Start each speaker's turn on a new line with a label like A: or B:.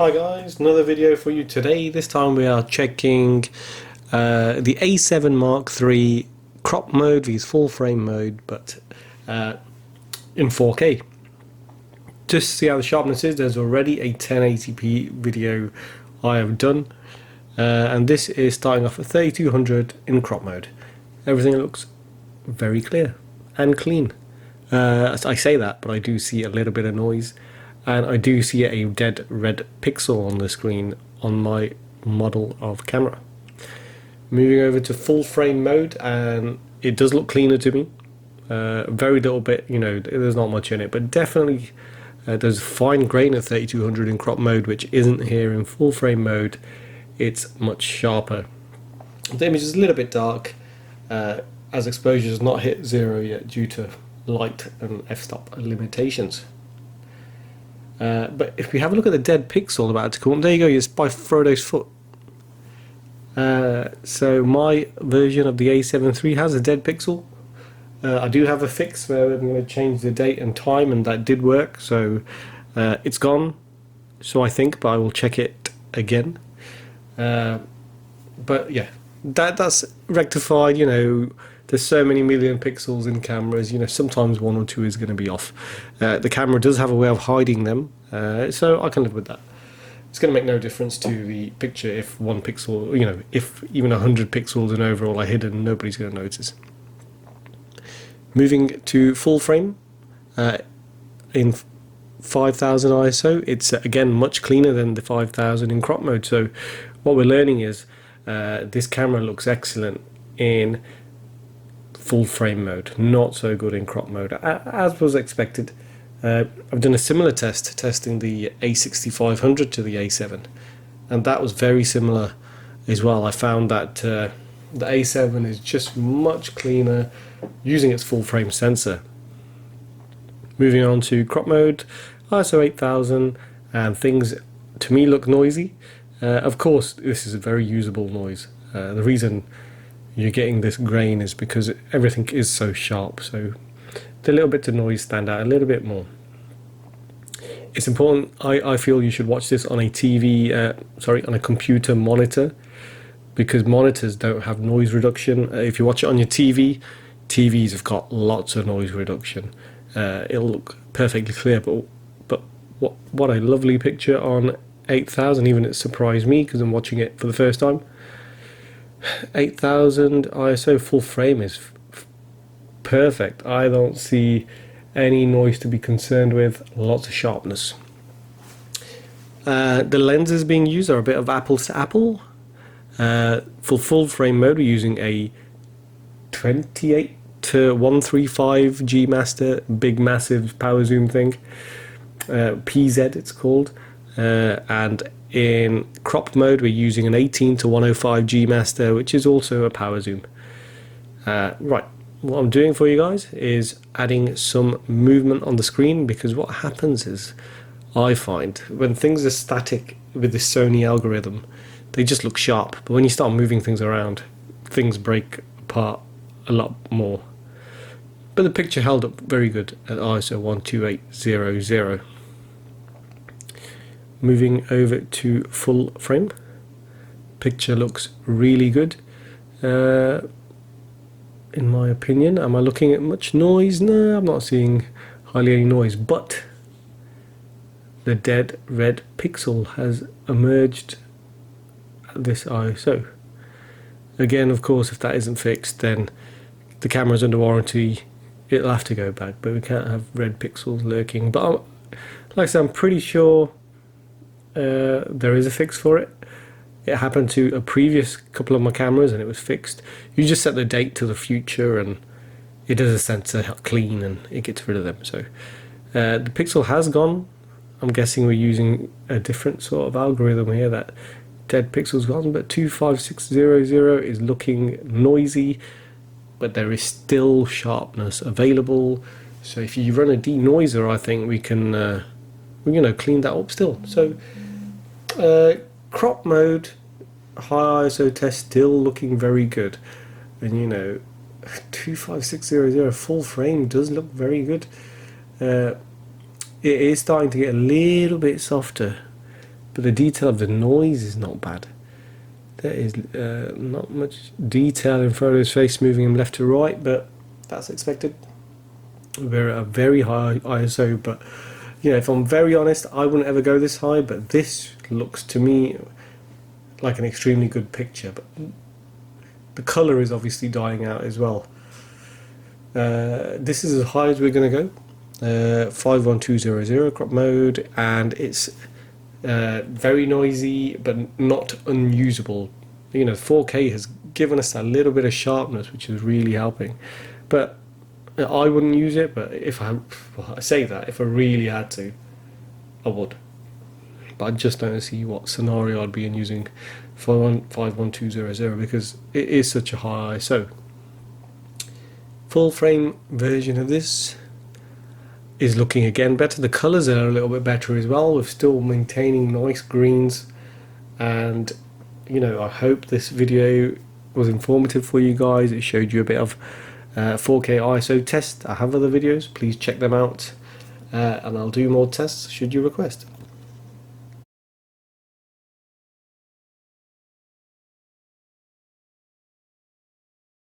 A: Hi guys, another video for you today. This time we are checking the A7 Mark III crop mode, vs full frame mode, but in 4K. Just to see how the sharpness is, there's already a 1080p video I have done, and this is starting off at 3200 in crop mode. Everything looks very clear and clean. I say that, but I do see a little bit of noise. And I do see a dead red pixel on the screen on my model of camera. Moving over to full frame mode, and it does look cleaner to me. Very little bit, there's not much in it, but definitely there's a fine grain at 3200 in crop mode, which isn't here in full frame mode. It's much sharper. The image is a little bit dark, as exposure has not hit 0 yet due to light and f-stop limitations. But if we have a look at the dead pixel about to come up, there you go, it's by Frodo's foot. So my version of the A73 has a dead pixel. I do have a fix where I'm going to change the date and time, and that did work, so it's gone, so I think, but I will check it again. But yeah, that's rectified. There's so many million pixels in cameras, sometimes one or two is going to be off. The camera does have a way of hiding them, so I can live with that. It's going to make no difference to the picture if one pixel, if even 100 pixels and overall are hidden, nobody's going to notice. Moving to full frame, in 5000 ISO, it's again much cleaner than the 5000 in crop mode. So what we're learning is this camera looks excellent in full frame mode, not so good in crop mode, as was expected. I've done a similar test testing the A6500 to the A7, and that was very similar as well. I found that the A7 is just much cleaner using its full frame sensor. Moving on to crop mode, ISO 8000, and things to me look noisy. Of course, this is a very usable noise. The reason you're getting this grain is because everything is so sharp, so the little bits of noise stand out a little bit more. It's important, I feel you should watch this on a on a computer monitor, because monitors don't have noise reduction. If you watch it on your TVs have got lots of noise reduction. It'll look perfectly clear, but what a lovely picture on 8000, even it surprised me because I'm watching it for the first time. 8000 ISO full frame is perfect. I don't see any noise to be concerned with, lots of sharpness. The lenses being used are a bit of apples to apple. For full frame mode we're using a 28 to 135 G Master, big massive power zoom thing, PZ it's called, and in crop mode we're using an 18 to 105 G Master, which is also a power zoom. Right, what I'm doing for you guys is adding some movement on the screen, because what happens is, I find when things are static with the Sony algorithm, they just look sharp, but when you start moving things around, things break apart a lot more. But the picture held up very good at ISO 12800. Moving over to full frame, picture looks really good, in my opinion. Am I looking at much noise? No, I'm not seeing hardly any noise, but the dead red pixel has emerged at this ISO. Again, of course, if that isn't fixed, then the camera's under warranty, it'll have to go back, but we can't have red pixels lurking. But like I said, I'm pretty sure there is a fix for it. It happened to a previous couple of my cameras and it was fixed. You just set the date to the future and it does a sensor clean and it gets rid of them. So the pixel has gone. I'm guessing we're using a different sort of algorithm here, that dead pixel's gone, but 25600 is looking noisy, but there is still sharpness available. So if you run a denoiser, I think we can clean that up still. So crop mode, high ISO test still looking very good, and 25600 full frame does look very good. It is starting to get a little bit softer but the detail of the noise is not bad. There is not much detail in Frodo's face moving him left to right, but that's expected. We're at a very high ISO, but you know, if I'm very honest, I wouldn't ever go this high, but this looks to me like an extremely good picture. But the colour is obviously dying out as well. This is as high as we're going to go. 51200 crop mode, and it's very noisy but not unusable. You know, 4K has given us a little bit of sharpness, which is really helping. But I wouldn't use it, but I say that, if I really had to, I would. But I just don't see what scenario I'd be in using 51200 because it is such a high ISO. Full frame version of this is looking again better. The colours are a little bit better as well. We're still maintaining nice greens, and you know, I hope this video was informative for you guys. It showed you a bit of 4K ISO test. I have other videos, please check them out, and I'll do more tests should you request.